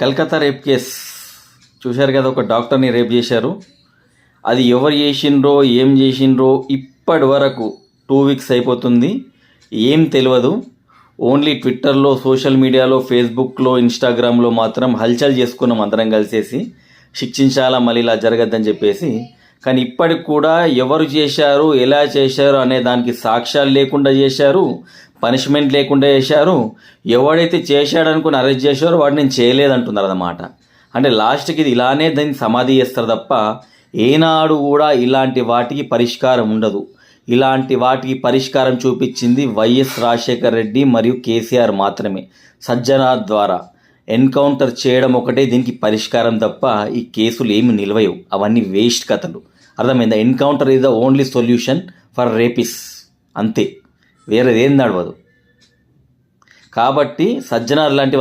Calcutta rape case చూశారు కదా, ఒక డాక్టర్ని రేప్ చేశారు. అది ఎవరు చేసిండ్రో ఏం చేసిండ్రో ఇప్పటి వరకు 2 వీక్స్ అయిపోతుంది, ఏం తెలియదు. ఓన్లీ ట్విట్టర్లో, సోషల్ మీడియాలో, ఫేస్బుక్లో, ఇన్స్టాగ్రామ్లో మాత్రం హల్చల్ చేసుకున్నాం అందరం కలిసేసి, శిక్షించాలా మళ్ళీ ఇలా జరగద్దని చెప్పేసి. కానీ ఇప్పటికి కూడా ఎవరు చేశారు, ఎలా చేశారు అనే దానికి సాక్ష్యాలు లేకుండా చేశారు, పనిష్మెంట్ లేకుండా చేశారు. ఎవడైతే చేశాడనుకుని అరెస్ట్ చేశారో వాడు నేను చేయలేదంటున్నారు అన్నమాట. అంటే లాస్ట్కి ఇది ఇలానే దాన్ని సమాధి చేస్తారు తప్ప ఏనాడు కూడా ఇలాంటి వాటికి పరిష్కారం ఉండదు. ఇలాంటి వాటికి పరిష్కారం చూపించింది వైఎస్ రాజశేఖర్ రెడ్డి మరియు కేసీఆర్ మాత్రమే. సజ్జనార్ ద్వారా ఎన్కౌంటర్ చేయడం ఒకటే దీనికి పరిష్కారం తప్ప ఈ కేసులు ఏమి నిలవయవు, అవన్నీ వేస్ట్ కథలు. అర్థమైందా? Encounter is the only solution for rabies, అంతే, వేరేదేం నడవదు. కాబట్టి సజ్జనార్ లాంటి